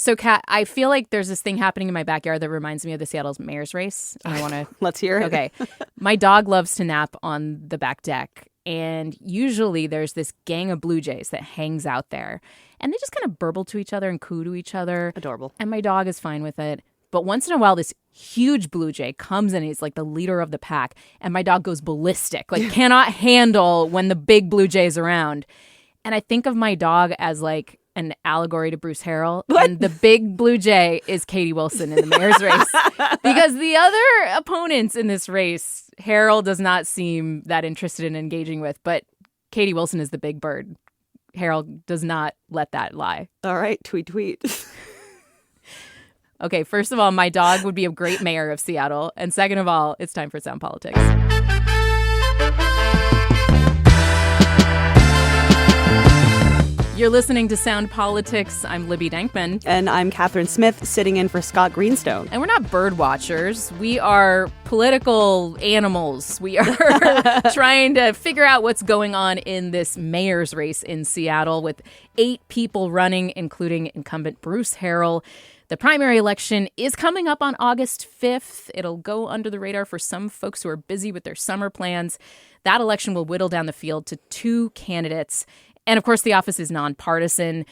So, Kat, I feel like there's this thing happening in my backyard that reminds me of the Seattle mayor's race. And I want to... Let's hear it. Okay. My dog loves to nap on the back deck. And usually there's this gang of blue jays that hangs out there. And they just kind of burble to each other and coo to each other. Adorable. And my dog is fine with it. But once in a while, this huge blue jay comes in. He's like the leader of the pack. And my dog goes ballistic, like cannot handle when the big blue jay is around. And I think of my dog as like an allegory to Bruce Harrell. What? And the big blue jay is Katie Wilson in the mayor's race. Because the other opponents in this race, Harrell does not seem that interested in engaging with. But Katie Wilson is the big bird. Harrell does not let that lie. All right, tweet. Okay, first of all, my dog would be a great mayor of Seattle. And second of all, it's time for Sound Politics. You're listening to Sound Politics. I'm Libby Dankman. And I'm Catherine Smith, sitting in for Scott Greenstone. And we're not bird watchers. We are political animals. We are trying to figure out what's going on in this mayor's race in Seattle with 8 people running, including incumbent Bruce Harrell. The primary election is coming up on August 5th. It'll go under the radar for some folks who are busy with their summer plans. That election will whittle down the field to 2 candidates. And, of course, the office is nonpartisan.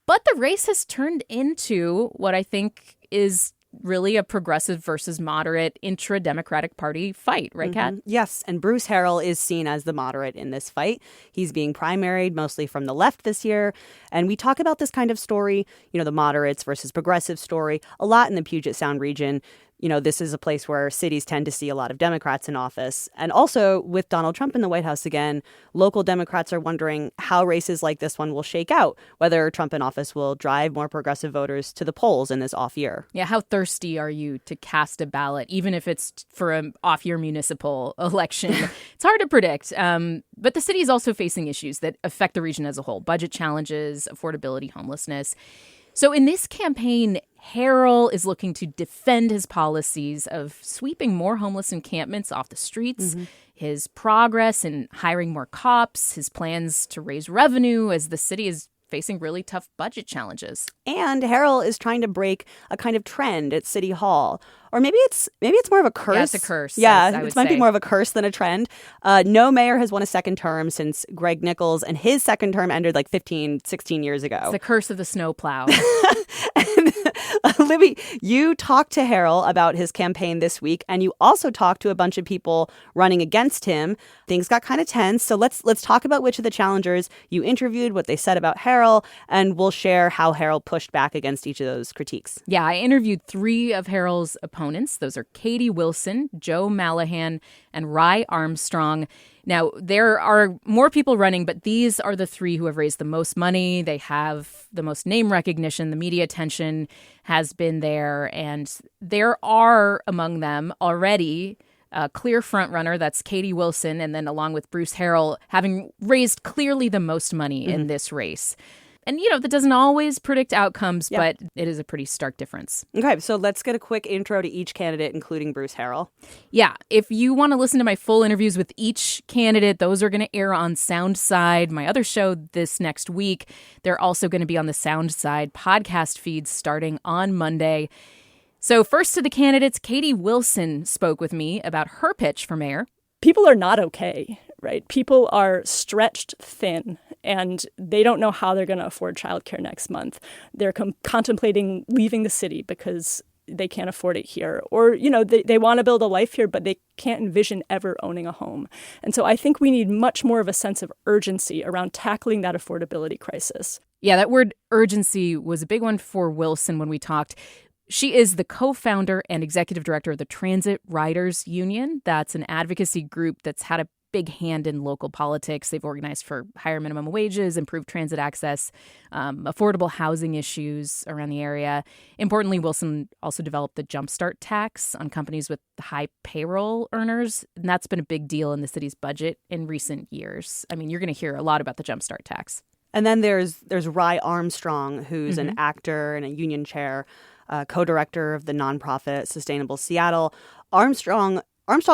But the race has turned into what I think is really a progressive versus moderate intra-Democratic Party fight. Right, Kat? Yes, and Bruce Harrell is seen as the moderate in this fight. He's being primaried mostly from the left this year. And we talk about this kind of story, the moderates versus progressive story, a lot in the Puget Sound region. This is a place where cities tend to see a lot of Democrats in office. And also, with Donald Trump in the White House again, local Democrats are wondering how races like this one will shake out, whether Trump in office will drive more progressive voters to the polls in this off year. Yeah, how thirsty are you to cast a ballot, even if it's for an off-year municipal election? It's hard to predict. But the city is also facing issues that affect the region as a whole: budget challenges, affordability, homelessness. So in this campaign, Harrell is looking to defend his policies of sweeping more homeless encampments off the streets, his progress in hiring more cops, his plans to raise revenue as the city is facing really tough budget challenges. And Harrell is trying to break a kind of trend at City Hall. Or maybe it's more of a curse. Yeah, it's a curse. Yeah, it might be more of a curse than a trend. No mayor has won a second term since Greg Nichols, and his second term ended like 15, 16 years ago. It's the curse of the snowplow. And, Libby, you talked to Harrell about his campaign this week, and you also talked to a bunch of people running against him. Things got kind of tense, so let's talk about which of the challengers you interviewed, what they said about Harrell, and we'll share how Harrell pushed back against each of those critiques. Yeah, I interviewed 3 of Harrell's opponents. Those are Katie Wilson, Joe Mallahan, and Rye Armstrong. Now, there are more people running, but these are the 3 who have raised the most money. They have the most name recognition. The media attention has been there. And there are among them already a clear frontrunner. That's Katie Wilson. And then along with Bruce Harrell, having raised clearly the most money in this race. And, that doesn't always predict outcomes, but it is a pretty stark difference. Okay, so let's get a quick intro to each candidate, including Bruce Harrell. Yeah, if you want to listen to my full interviews with each candidate, those are going to air on Soundside, my other show this next week. They're also going to be on the Soundside podcast feeds starting on Monday. So first to the candidates, Katie Wilson spoke with me about her pitch for mayor. People are not okay, right? People are stretched thin, and they don't know how they're going to afford childcare next month. They're contemplating leaving the city because they can't afford it here. Or, they want to build a life here, but they can't envision ever owning a home. And so I think we need much more of a sense of urgency around tackling that affordability crisis. Yeah, that word urgency was a big one for Wilson when we talked. She is the co-founder and executive director of the Transit Riders Union. That's an advocacy group that's had a big hand in local politics. They've organized for higher minimum wages, improved transit access, affordable housing issues around the area. Importantly, Wilson also developed the Jumpstart tax on companies with high payroll earners, and that's been a big deal in the city's budget in recent years. I mean, you're going to hear a lot about the Jumpstart tax. And then there's Rye Armstrong, who's an actor and a union chair, co-director of the nonprofit Sustainable Seattle. Armstrong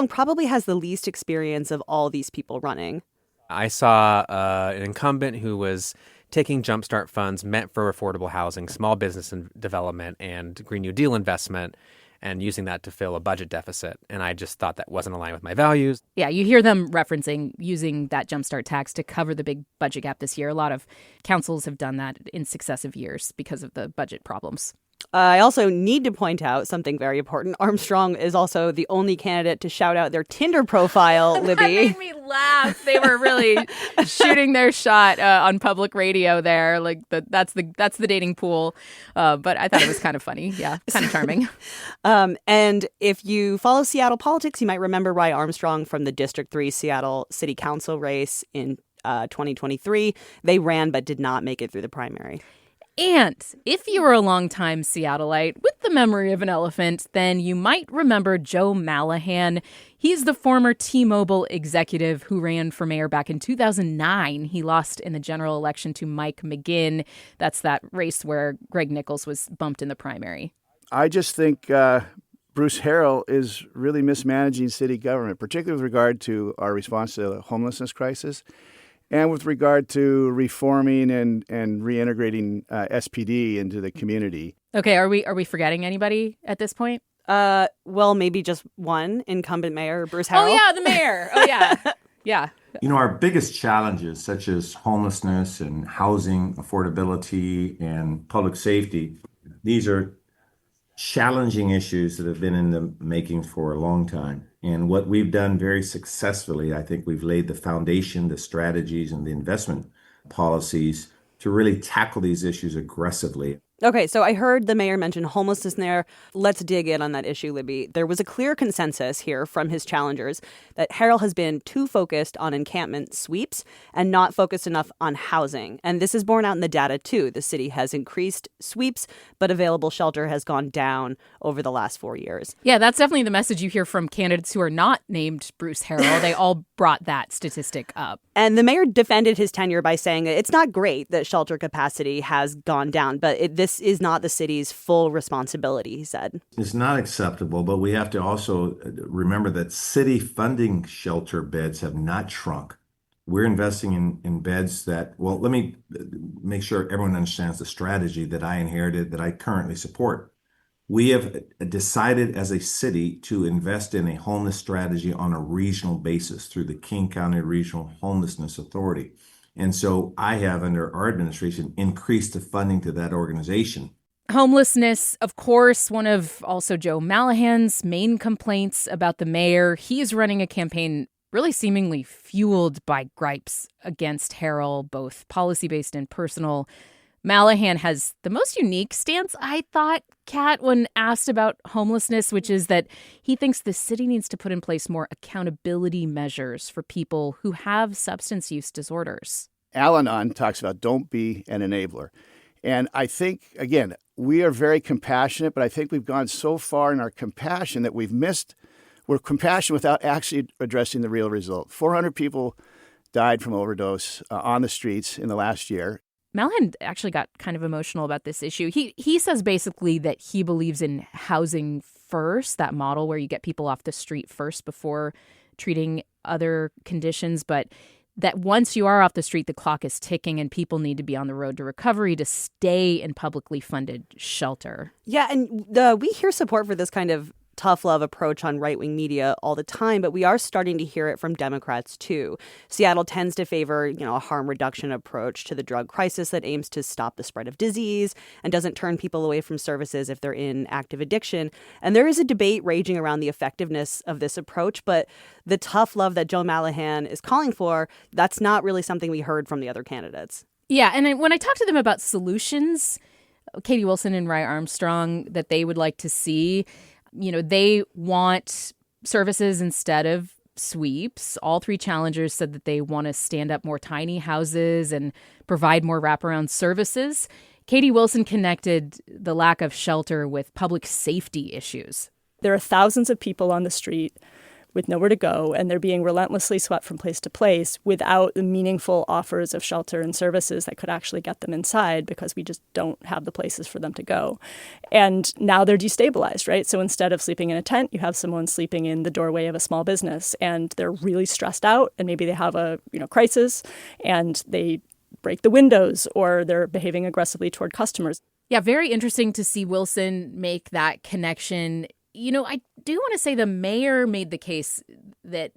probably has the least experience of all these people running. I saw an incumbent who was taking jumpstart funds meant for affordable housing, small business and development, and Green New Deal investment, and using that to fill a budget deficit. And I just thought that wasn't aligned with my values. Yeah, you hear them referencing using that jumpstart tax to cover the big budget gap this year. A lot of councils have done that in successive years because of the budget problems. I also need to point out something very important. Armstrong is also the only candidate to shout out their Tinder profile, Libby. That made me laugh. They were really shooting their shot on public radio there. Like that's the dating pool. But I thought it was kind of funny. Yeah, kind of charming. And if you follow Seattle politics, you might remember Rye Armstrong from the District 3 Seattle City Council race in 2023. They ran but did not make it through the primary. And if you were a longtime Seattleite with the memory of an elephant, then you might remember Joe Mallahan. He's the former T-Mobile executive who ran for mayor back in 2009. He lost in the general election to Mike McGinn. That's that race where Greg Nichols was bumped in the primary. I just think Bruce Harrell is really mismanaging city government, particularly with regard to our response to the homelessness crisis. And with regard to reforming and reintegrating SPD into the community. Okay, are we forgetting anybody at this point? Well, maybe just one incumbent mayor, Bruce Harrell. Oh yeah, the mayor. Oh yeah, yeah. You know, our biggest challenges, such as homelessness and housing affordability and public safety, these are challenging issues that have been in the making for a long time. And what we've done very successfully, I think we've laid the foundation, the strategies, and the investment policies to really tackle these issues aggressively. Okay, so I heard the mayor mention homelessness there. Let's dig in on that issue, Libby. There was a clear consensus here from his challengers that Harrell has been too focused on encampment sweeps and not focused enough on housing. And this is borne out in the data, too. The city has increased sweeps, but available shelter has gone down over the last 4 years. Yeah, that's definitely the message you hear from candidates who are not named Bruce Harrell. They all brought that statistic up. And the mayor defended his tenure by saying it's not great that shelter capacity has gone down, but this is not the city's full responsibility, he said. It's not acceptable, but we have to also remember that city funding shelter beds have not shrunk. We're investing in beds that, well, let me make sure everyone understands the strategy that I inherited, that I currently support. We have decided as a city to invest in a homeless strategy on a regional basis through the King County Regional Homelessness Authority. And so I have, under our administration, increased the funding to that organization. Homelessness, of course, one of also Joe Mallahan's main complaints about the mayor. He's running a campaign really seemingly fueled by gripes against Harrell, both policy-based and personal. Mallahan has the most unique stance, I thought, Kat, when asked about homelessness, which is that he thinks the city needs to put in place more accountability measures for people who have substance use disorders. Al-Anon talks about don't be an enabler. And I think, again, we are very compassionate, but I think we've gone so far in our compassion that we're compassionate without actually addressing the real result. 400 people died from overdose on the streets in the last year. Mallahan actually got kind of emotional about this issue. He says basically that he believes in housing first, that model where you get people off the street first before treating other conditions, but that once you are off the street, the clock is ticking and people need to be on the road to recovery to stay in publicly funded shelter. Yeah, and we hear support for this kind of tough love approach on right-wing media all the time, but we are starting to hear it from Democrats too. Seattle tends to favor, a harm reduction approach to the drug crisis that aims to stop the spread of disease and doesn't turn people away from services if they're in active addiction. And there is a debate raging around the effectiveness of this approach, but the tough love that Joe Mallahan is calling for, that's not really something we heard from the other candidates. Yeah, and when I talked to them about solutions, Katie Wilson and Rye Armstrong, that they would like to see, they want services instead of sweeps. All three challengers said that they want to stand up more tiny houses and provide more wraparound services. Katie Wilson connected the lack of shelter with public safety issues. There are thousands of people on the street with nowhere to go, and they're being relentlessly swept from place to place without the meaningful offers of shelter and services that could actually get them inside because we just don't have the places for them to go. And now they're destabilized, right? So instead of sleeping in a tent, you have someone sleeping in the doorway of a small business, and they're really stressed out, and maybe they have a crisis, and they break the windows or they're behaving aggressively toward customers. Yeah, very interesting to see Wilson make that connection. I do want to say the mayor made the case that,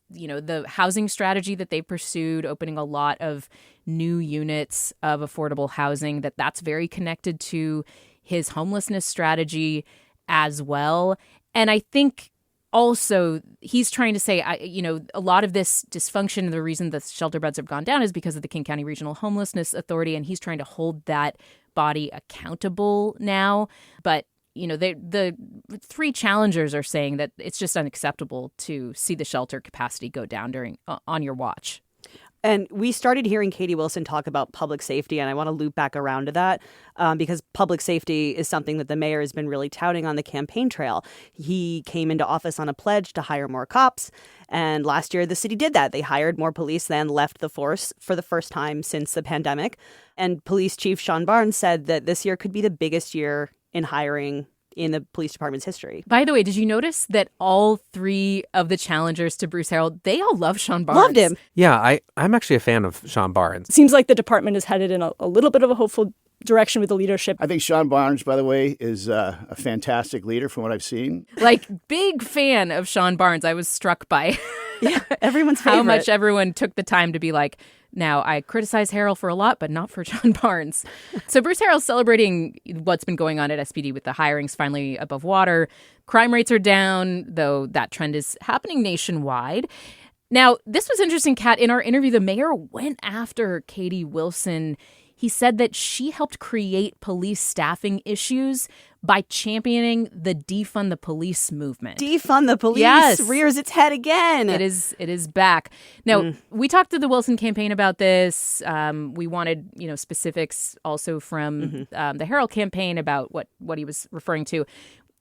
the housing strategy that they pursued, opening a lot of new units of affordable housing, that's very connected to his homelessness strategy as well. And I think also he's trying to say, a lot of this dysfunction, the reason the shelter beds have gone down is because of the King County Regional Homelessness Authority. And he's trying to hold that body accountable now. But the three challengers are saying that it's just unacceptable to see the shelter capacity go down on your watch. And we started hearing Katie Wilson talk about public safety, and I want to loop back around to that because public safety is something that the mayor has been really touting on the campaign trail. He came into office on a pledge to hire more cops, and last year the city did that. They hired more police than left the force for the first time since the pandemic. And Police Chief Sean Barnes said that this year could be the biggest year in hiring in the police department's history. By the way, did you notice that all three of the challengers to Bruce Harrell, they all love Sean Barnes? Loved him. Yeah, I'm actually a fan of Sean Barnes. Seems like the department is headed in a little bit of a hopeful direction with the leadership. I think Sean Barnes, by the way, is a fantastic leader from what I've seen. Big fan of Sean Barnes. I was struck by Yeah, everyone's favorite. how much everyone took the time to be like, now, I criticize Harrell for a lot, but not for Sean Barnes. So Bruce Harrell's celebrating what's been going on at SPD with the hirings finally above water. Crime rates are down, though that trend is happening nationwide. Now, this was interesting, Kat. In our interview, the mayor went after Katie Wilson. He said that she helped create police staffing issues by championing the defund the police movement. Defund the police Yes. rears its head again. It is back. Now, we talked to the Wilson campaign about this. We wanted, specifics also from the Harrell campaign about what he was referring to.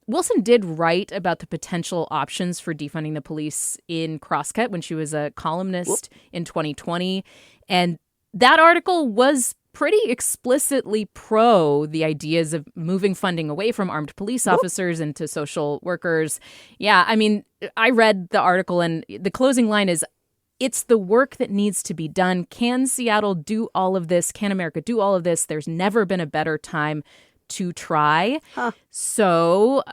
Wilson did write about the potential options for defunding the police in Crosscut when she was a columnist in 2020. And that article was pretty explicitly pro the ideas of moving funding away from armed police officers into social workers. Yeah, I mean, I read the article and the closing line is, it's the work that needs to be done. Can Seattle do all of this? Can America do all of this? There's never been a better time to try. So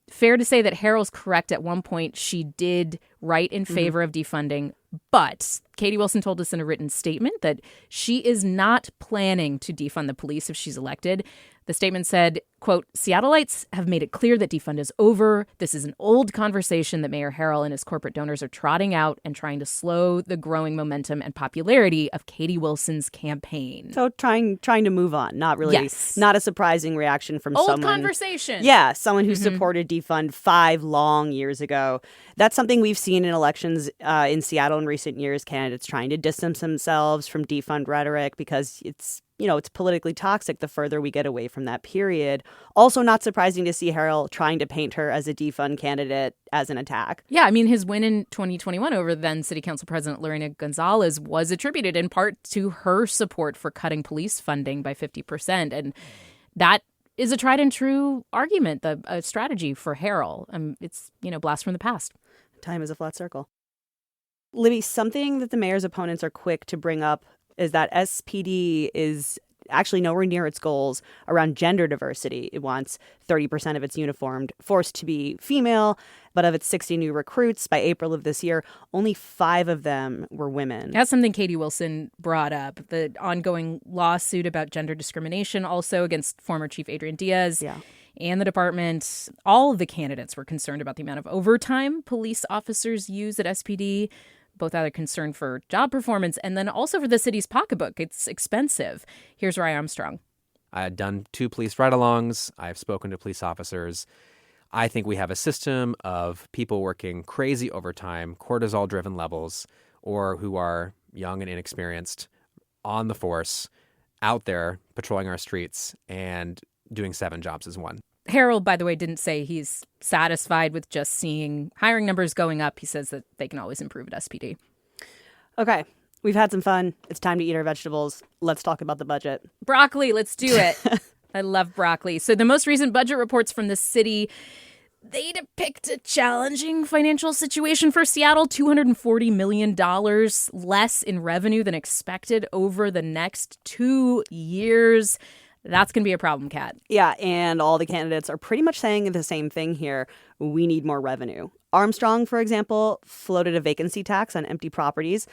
fair to say that Harrell's correct. At one point, she did write in favor of defunding. But Katie Wilson told us in a written statement that she is not planning to defund the police if she's elected. The statement said, quote, Seattleites have made it clear that defund is over. This is an old conversation that Mayor Harrell and his corporate donors are trotting out and trying to slow the growing momentum and popularity of Katie Wilson's campaign. So trying to move on. Not really, not a surprising reaction from old someone. Conversation. Yeah, someone who supported defund 5 long years ago. That's something we've seen in elections in Seattle in recent years. Candidates trying to distance themselves from defund rhetoric because it's politically toxic the further we get away from that period. Also not surprising to see Harrell trying to paint her as a defund candidate as an attack. Yeah, I mean, his win in 2021 over then City Council President Lorena Gonzalez was attributed in part to her support for cutting police funding by 50%. And that is a tried and true argument, a strategy for Harrell. It's, blast from the past. Time is a flat circle. Libby, something that the mayor's opponents are quick to bring up is that SPD is actually nowhere near its goals around gender diversity. It wants 30% of its uniformed force to be female, but of its 60 new recruits by April of this year, only 5 of them were women. That's something Katie Wilson brought up. The ongoing lawsuit about gender discrimination also against former Chief Adrian Diaz. Yeah. And the department, all of the candidates were concerned about the amount of overtime police officers use at SPD, both out of concern for job performance and then also for the city's pocketbook. It's expensive. Here's Ryan Armstrong. I had done 2 police ride-alongs. I've spoken to police officers. I think we have a system of people working crazy overtime, cortisol-driven levels, or who are young and inexperienced on the force, out there patrolling our streets and doing 7 jobs as one. Harrell, by the way, didn't say he's satisfied with just seeing hiring numbers going up. He says that they can always improve at SPD. Okay, we've had some fun. It's time to eat our vegetables. Let's talk about the budget. Broccoli, let's do it. I love broccoli. So the most recent budget reports from the city, They depict a challenging financial situation for Seattle, $240 million less in revenue than expected over the next 2 years. That's going to be a problem, Kat. Yeah, and all the candidates are pretty much saying the same thing here. We need more revenue. Armstrong, for example, floated a vacancy tax on empty properties.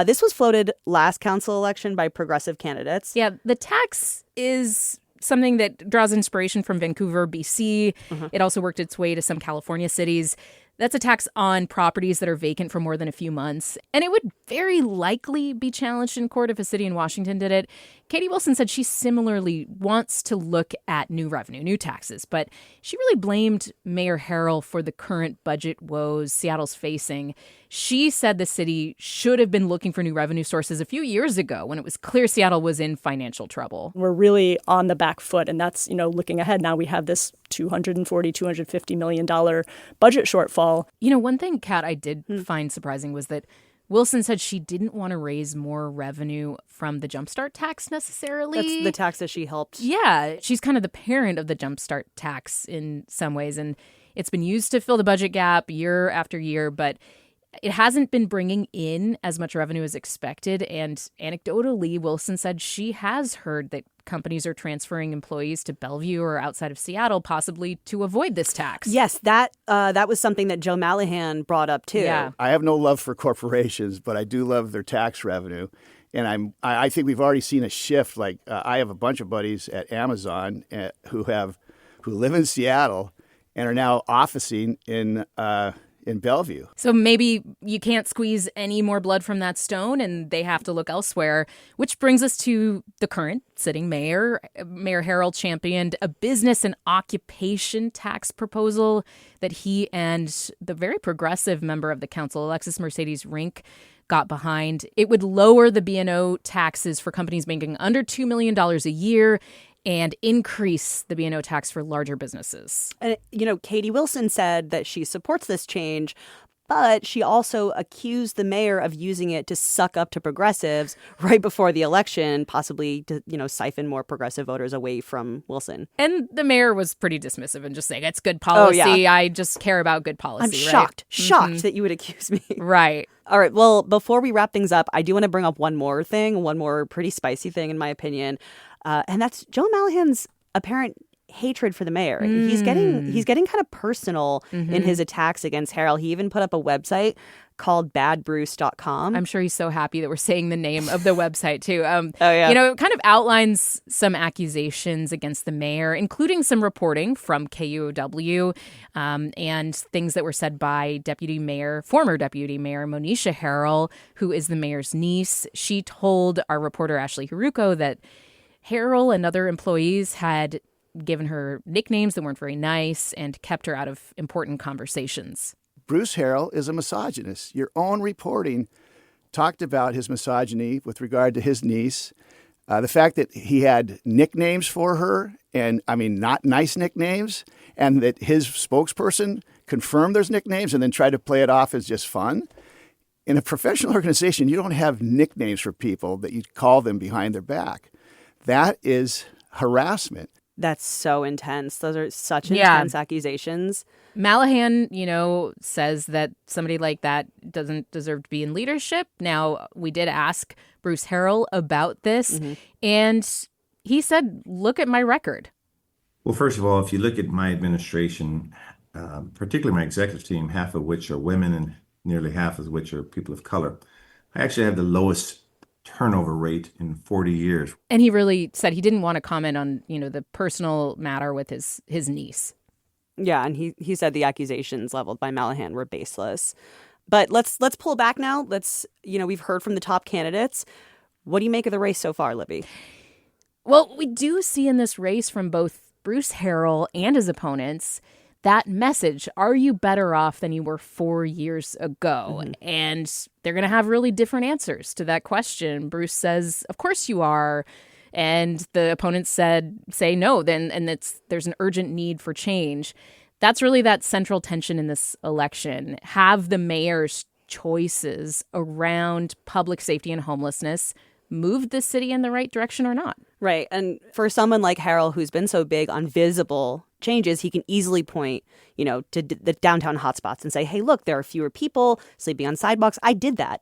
This was floated last council election by progressive candidates. Yeah, the tax is something that draws inspiration from Vancouver, BC. It also worked its way to some California cities. That's a tax on properties that are vacant for more than a few months. And it would very likely be challenged in court if a city in Washington did it. Katie Wilson said she similarly wants to look at new revenue, new taxes. But she really blamed Mayor Harrell for the current budget woes Seattle's facing. She said the city should have been looking for new revenue sources a few years ago when it was clear Seattle was in financial trouble. We're really on the back foot, and that's, looking ahead now, we have this $250 million budget shortfall. One thing, Kat, I did find surprising was that Wilson said she didn't want to raise more revenue from the Jumpstart tax necessarily. That's the tax that she helped. Yeah, she's kind of the parent of the Jumpstart tax in some ways, and it's been used to fill the budget gap year after year, but it hasn't been bringing in as much revenue as expected. And anecdotally, Wilson said she has heard that companies are transferring employees to Bellevue or outside of Seattle, possibly to avoid this tax. Yes, that was something that Joe Mallahan brought up, too. Yeah. I have no love for corporations, but I do love their tax revenue. And I think we've already seen a shift. Like I have a bunch of buddies at Amazon who live in Seattle and are now officing in Bellevue. So maybe you can't squeeze any more blood from that stone and they have to look elsewhere, which brings us to the current sitting mayor. Mayor Harrell championed a business and occupation tax proposal that he and the very progressive member of the council, Alexis Mercedes Rink, got behind. It would lower the B&O taxes for companies making under $2 million a year and increase the B&O tax for larger businesses. And, Katie Wilson said that she supports this change, but she also accused the mayor of using it to suck up to progressives right before the election, possibly to, siphon more progressive voters away from Wilson. And the mayor was pretty dismissive and just saying, it's good policy. Oh, yeah. I just care about good policy. I'm right? shocked that you would accuse me. Right. All right. Well, before we wrap things up, I do want to bring up one more pretty spicy thing, in my opinion. And that's Joe Mallahan's apparent hatred for the mayor. He's getting kind of personal in his attacks against Harrell. He even put up a website called badbruce.com. I'm sure he's so happy that we're saying the name of the website too. Yeah. It kind of outlines some accusations against the mayor, including some reporting from KUOW and things that were said by former Deputy Mayor Monisha Harrell, who is the mayor's niece. She told our reporter Ashley Haruko that Harrell and other employees had given her nicknames that weren't very nice and kept her out of important conversations. Bruce Harrell is a misogynist. Your own reporting talked about his misogyny with regard to his niece. The fact that he had nicknames for her, and not nice nicknames, and that his spokesperson confirmed those nicknames and then tried to play it off as just fun. In a professional organization, you don't have nicknames for people that you call them behind their back. That is harassment. That's so intense. Those are such intense accusations. Mallahan, says that somebody like that doesn't deserve to be in leadership. Now, we did ask Bruce Harrell about this, and he said, look at my record. Well, first of all, if you look at my administration, particularly my executive team, half of which are women and nearly half of which are people of color, I actually have the lowest turnover rate in 40 years. And he really said he didn't want to comment on, the personal matter with his niece. Yeah, and he said the accusations leveled by Mallahan were baseless. But let's pull back now. We've heard from the top candidates. What do you make of the race so far, Libby? Well, we do see in this race from both Bruce Harrell and his opponents that message, are you better off than you were 4 years ago? And they're going to have really different answers to that question. Bruce says, of course you are. And the opponents say no, and there's an urgent need for change. That's really that central tension in this election. Have the mayor's choices around public safety and homelessness moved the city in the right direction or not? Right. And for someone like Harrell, who's been so big on visible changes, he can easily point, to the downtown hotspots and say, hey, look, there are fewer people sleeping on sidewalks. I did that.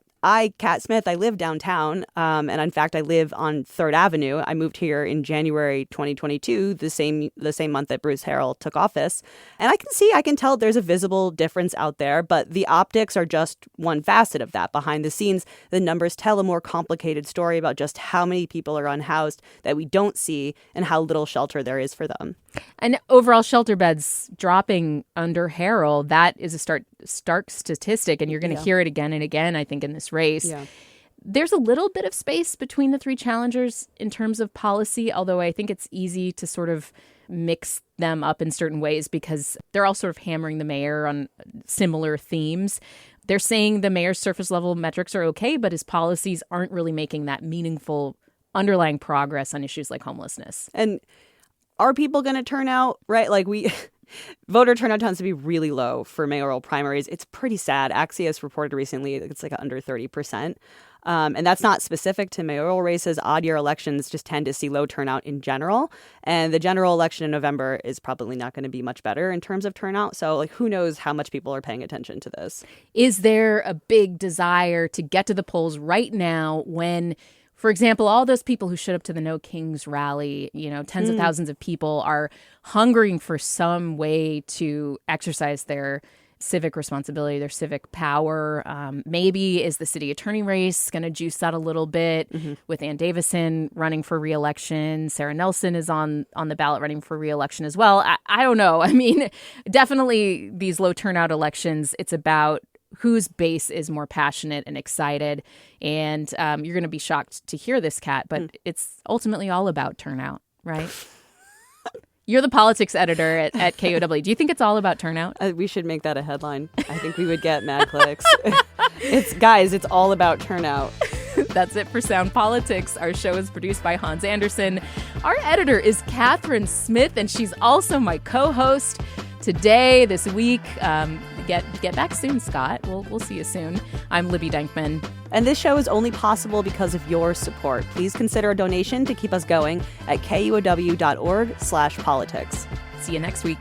Kat Smith, I live downtown, and in fact, I live on 3rd Avenue. I moved here in January 2022, the same month that Bruce Harrell took office. And I can tell there's a visible difference out there, but the optics are just one facet of that. Behind the scenes, the numbers tell a more complicated story about just how many people are unhoused that we don't see and how little shelter there is for them. And overall shelter beds dropping under Harrell, that is a stark statistic, and you're going to hear it again and again, I think, in this race. Yeah. There's a little bit of space between the three challengers in terms of policy, although I think it's easy to sort of mix them up in certain ways because they're all sort of hammering the mayor on similar themes. They're saying the mayor's surface level metrics are okay, but his policies aren't really making that meaningful underlying progress on issues like homelessness. And are people going to turn out, right? Voter turnout tends to be really low for mayoral primaries. It's pretty sad. Axios reported recently it's like under 30%. And that's not specific to mayoral races. Odd year elections just tend to see low turnout in general. And the general election in November is probably not going to be much better in terms of turnout. So who knows how much people are paying attention to this? Is there a big desire to get to the polls right now when, for example, all those people who showed up to the No Kings rally, tens of thousands of people are hungering for some way to exercise their civic responsibility, their civic power. Maybe is the city attorney race going to juice that a little bit with Ann Davison running for re-election. Sarah Nelson is on the ballot running for re-election as well. I don't know. I mean, definitely these low turnout elections, it's about whose base is more passionate and excited. And you're going to be shocked to hear this, Kat, but it's ultimately all about turnout, right? You're the politics editor at KUOW. Do you think it's all about turnout? We should make that a headline. I think we would get mad clicks. It's all about turnout. That's it for Sound Politics. Our show is produced by Hans Anderson. Our editor is Catherine Smith, and she's also my co-host today, this week. Get back soon, Scott. We'll see you soon. I'm Libby Denkman. And this show is only possible because of your support. Please consider a donation to keep us going at KUOW.org/politics. See you next week.